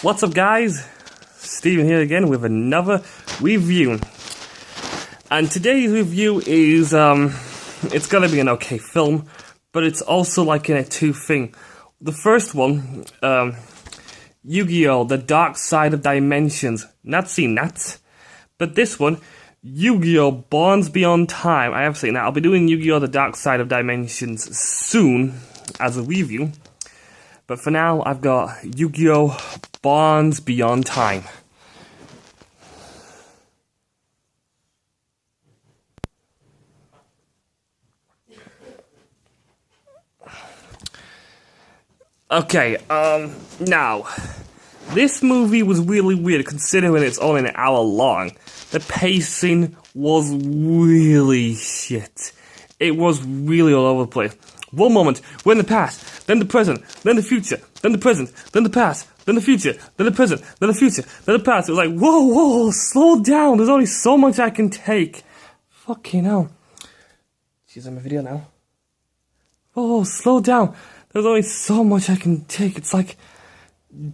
What's up, guys? Steven here again with another review. And today's review is, it's gonna be an okay film, but it's also like in a two thing. The first one, Yu-Gi-Oh! The Dark Side of Dimensions. Not seen that. But this one, Yu-Gi-Oh! Bonds Beyond Time. I have seen that. I'll be doing Yu-Gi-Oh! The Dark Side of Dimensions soon as a review. But for now, I've got Yu-Gi-Oh! Bonds Beyond Time. Okay, now, this movie was really weird considering it's only an hour long. The pacing was really shit. It was really all over the place. One moment, we're in the past, then the present, then the future, then the present, then the past, then the future, then the present, then the future, then the past. It was like, whoa, slow down, there's only so much I can take. Fucking hell. She's on my video now. Oh, slow down. There's only so much I can take. It's like,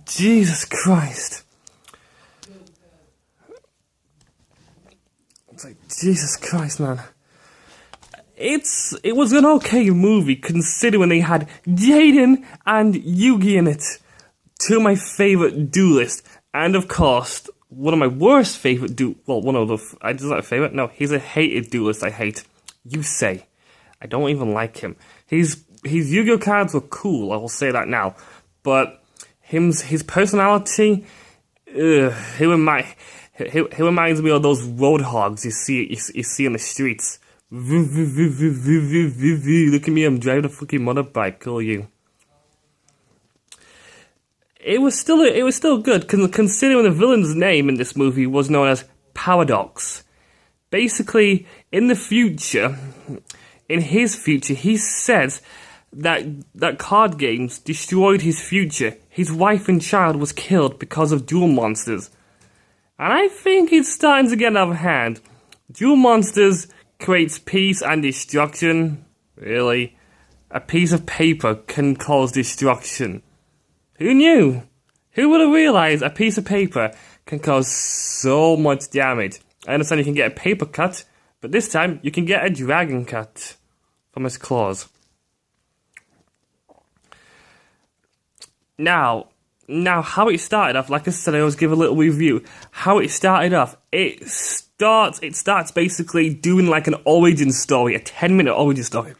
Jesus Christ. It's like, Jesus Christ, man. It was an okay movie considering they had Jaden and Yugi in it. Two of my favourite duelists. And of course, one of my worst favourite is that a favourite? No, he's a hated duelist I hate. Yusei. I don't even like him. His Yu-Gi-Oh! Cards were cool, I will say that now. But his personality, he reminds me of those roadhogs you see in the streets. Look at me, I'm driving a fucking motorbike, cool you. It was still good, considering the villain's name in this movie was known as Paradox. Basically, in his future, he says that card games destroyed his future. His wife and child was killed because of duel monsters. And I think it's starting to get out of hand. Duel monsters creates peace and destruction. Really? A piece of paper can cause destruction. Who knew? Who would have realized a piece of paper can cause so much damage? I understand you can get a paper cut, but this time you can get a dragon cut from his claws. Now how it started off, like I said, I always give a little review. How it started off, it starts basically doing like an origin story, a 10-minute origin story.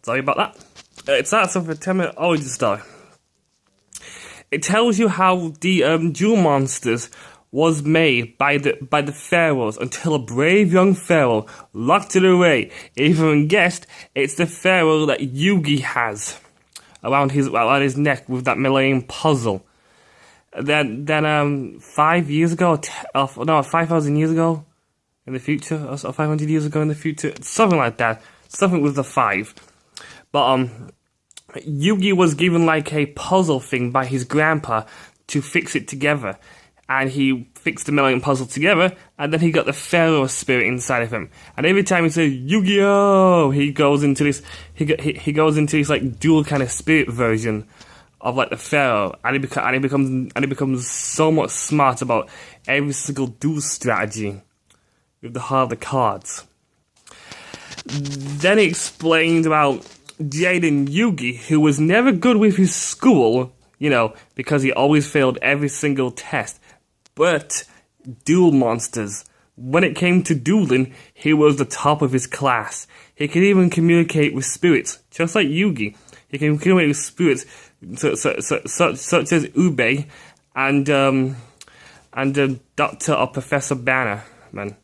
Sorry about that. It starts off with a 10-minute origin story. It tells you how the duel monsters was made by the pharaohs until a brave young pharaoh locked it away. If you haven't guessed, it's the pharaoh that Yugi has around his neck with that Millennium puzzle. Then 5,000 years ago in the future, or 500 years ago in the future, something like that. Something with the 5. But Yugi was given like a puzzle thing by his grandpa to fix it together. And he fixed the Millennium puzzle together, and then he got the Pharaoh spirit inside of him. And every time he says Yu-Gi-Oh, he goes into this like dual kind of spirit version of like the Pharaoh, and he becomes so much smart about every single duel strategy with the heart of the cards. Then he explained about Jaden Yugi, who was never good with his school, because he always failed every single test. But duel monsters. When it came to dueling, he was the top of his class. He could even communicate with spirits, just like Yugi. He can communicate with spirits such as Ube and Dr. or Professor Bannerman.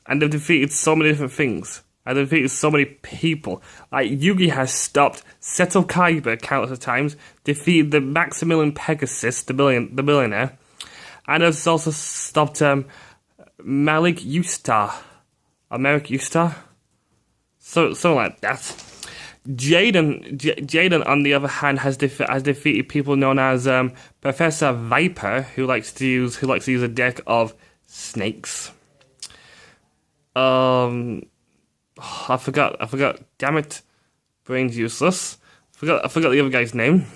And they've defeated so many different things. And they've defeated so many people. Like, Yugi has stopped Seto Kaiba countless of times, defeated the Maximilian Pegasus, the billionaire, and has also stopped Malik Ustar. Merrick Ustar? Something like that. Jaden, on the other hand, has defeated people known as Professor Viper, who likes to use a deck of snakes. I forgot. Damn it. brain's useless. I forgot the other guy's name.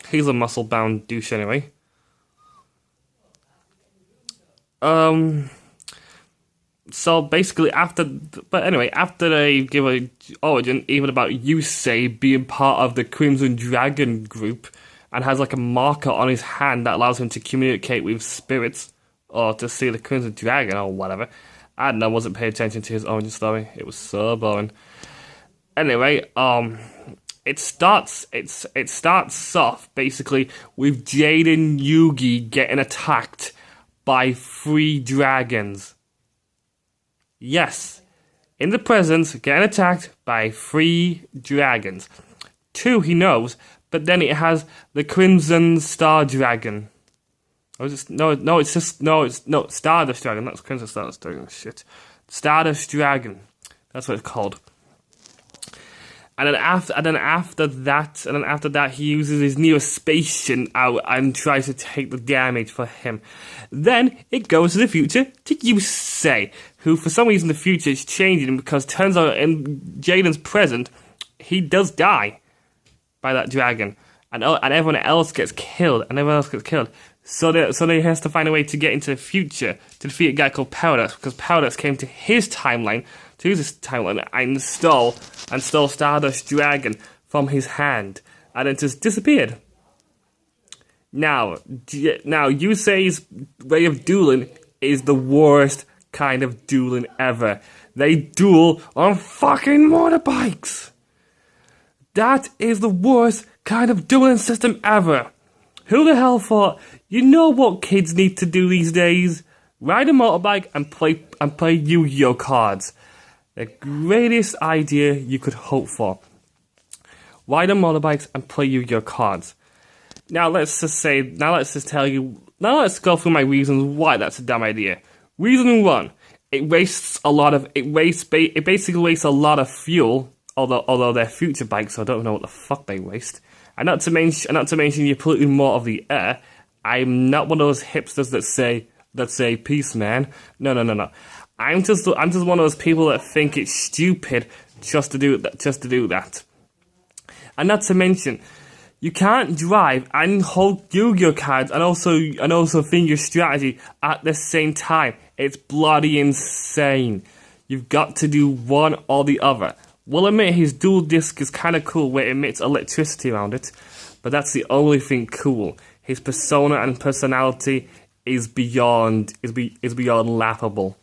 He's a muscle-bound douche anyway. So basically, after they give a origin, even about Yusei being part of the Crimson Dragon group, and has like a marker on his hand that allows him to communicate with spirits, or to see the Crimson Dragon, or whatever. I don't know, I wasn't paying attention to his origin story. It was so boring. Anyway, it starts off basically with Jaden Yugi getting attacked by 3 dragons. Yes, in the present, getting attacked by 3 dragons. 2 he knows, but then it has the Crimson Star Dragon. It's Stardust Dragon. That's Crimson Stardust Dragon. Shit, Stardust Dragon. That's what it's called. And then after that, he uses his Neo-Spacian out and tries to take the damage for him. Then it goes to the future to Yusei, who for some reason the future is changing because turns out in Jaden's present, he does die by that dragon, and everyone else gets killed, So he has to find a way to get into the future to defeat a guy called Paradox, because Paradox came to his timeline, and stole Stardust Dragon from his hand, and it just disappeared. Now Yusei's way of dueling is the worst kind of dueling ever. They duel on fucking motorbikes. That is the worst kind of dueling system ever. Who the hell thought, you know what kids need to do these days? Ride a motorbike and play Yu-Gi-Oh cards. The greatest idea you could hope for. Ride on motorbikes and play Yu-Gi-Oh cards. Now let's go through my reasons why that's a dumb idea. Reason 1, it basically wastes a lot of fuel, although they're future bikes, so I don't know what the fuck they waste. And not to mention you're polluting more of the air. I'm not one of those hipsters that say peace, man. No. I'm just one of those people that think it's stupid just to do that. And not to mention, you can't drive and hold Yu-Gi-Oh cards and also think your strategy at the same time. It's bloody insane. You've got to do one or the other. We'll admit his dual disc is kind of cool where it emits electricity around it, but that's the only thing cool. His persona and personality is beyond laughable.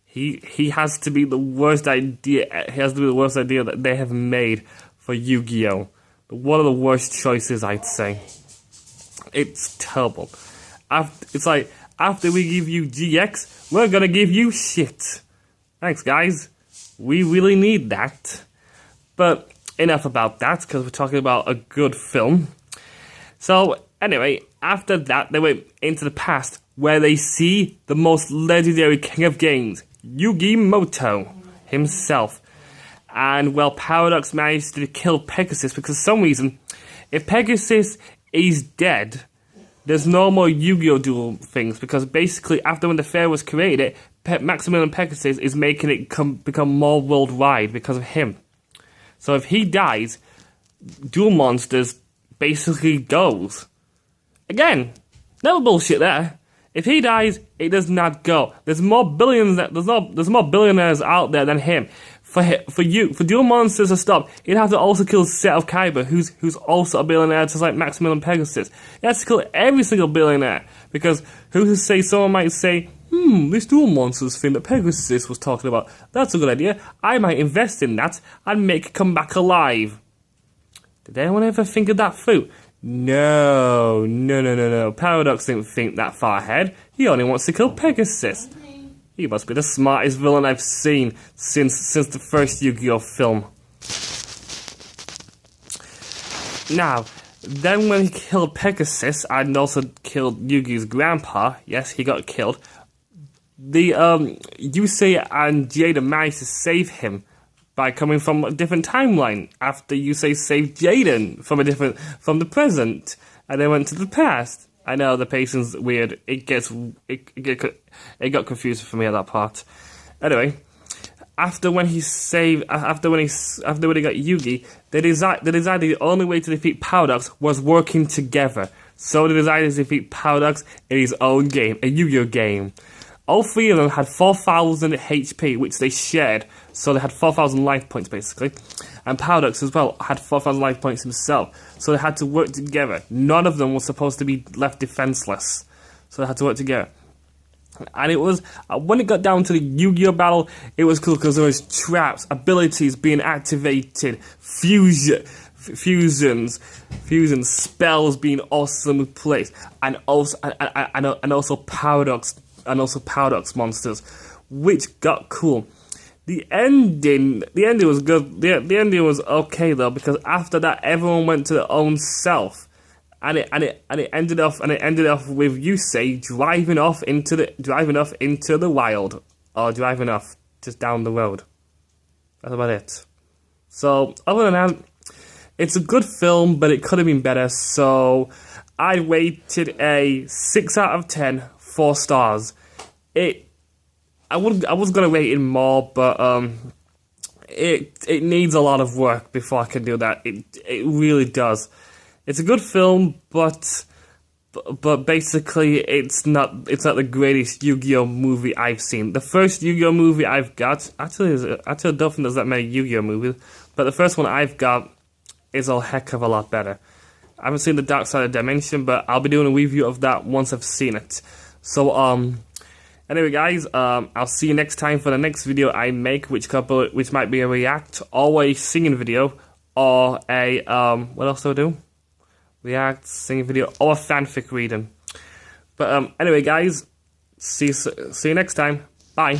He has to be the worst idea. He has to be the worst idea that they have made for Yu-Gi-Oh. One of the worst choices, I'd say. It's terrible. It's like, after we give you GX, we're gonna give you shit. Thanks, guys. We really need that. But enough about that, because we're talking about a good film. So, anyway, after that, they went into the past, where they see the most legendary king of games, Yugi Muto himself. And, well, Paradox managed to kill Pegasus, because for some reason, if Pegasus is dead, there's no more Yu-Gi-Oh! Duel things, because basically, after when the fair was created, Maximilian Pegasus is making it become more worldwide because of him. So if he dies, Duel Monsters basically goes. Again, no bullshit there. If he dies, it does not go. There's more billionaires out there than him. For Duel Monsters to stop, he'd have to also kill Set of Kaiba, who's also a billionaire, just like Maximilian Pegasus. He has to kill every single billionaire, because someone might say, this Duel Monsters thing that Pegasus was talking about, that's a good idea. I might invest in that and make it come back alive. Did anyone ever think of that through? No. Paradox didn't think that far ahead. He only wants to kill Pegasus. He must be the smartest villain I've seen since the first Yu-Gi-Oh! Film. Now, then when he killed Pegasus and also killed Yugi's grandpa, yes, he got killed, the Yusei and Jaden managed to save him by coming from a different timeline after Yusei saved Jaden from the present, and they went to the past. I know the pacing's weird. It got confusing for me at that part. Anyway, after when he got Yugi, they decided the only way to defeat Paradox was working together. So they decided to defeat Paradox in his own game, a Yu-Gi-Oh game. All three of them had 4,000 HP, which they shared, so they had 4,000 life points basically. And Paradox as well had 4,000 life points himself, so they had to work together. None of them was supposed to be left defenseless, so they had to work together. And it was, when it got down to the Yu-Gi-Oh battle, it was cool because there was traps, abilities being activated, fusions, spells being awesomely placed, and also Paradox monsters, which got cool. The ending was good. The ending was okay though, because after that everyone went to their own self. And it ended off with Yusei driving off into the wild, or driving off just down the road. That's about it. So other than that, it's a good film, but it could have been better. So I rated a 6 out of 10, 4 stars. I was gonna rate it more, but it needs a lot of work before I can do that. It really does. It's a good film, but basically it's not the greatest Yu-Gi-Oh movie I've seen. The first Yu-Gi-Oh movie I've got, actually I don't think there's that many Yu-Gi-Oh movies, but the first one I've got is a heck of a lot better. I haven't seen The Dark Side of Dimension, but I'll be doing a review of that once I've seen it. So anyway guys, I'll see you next time for the next video I make, which might be a react or a singing video, or a what else do I do? React, singing video, or a fanfic reading. But anyway guys, see you next time. Bye.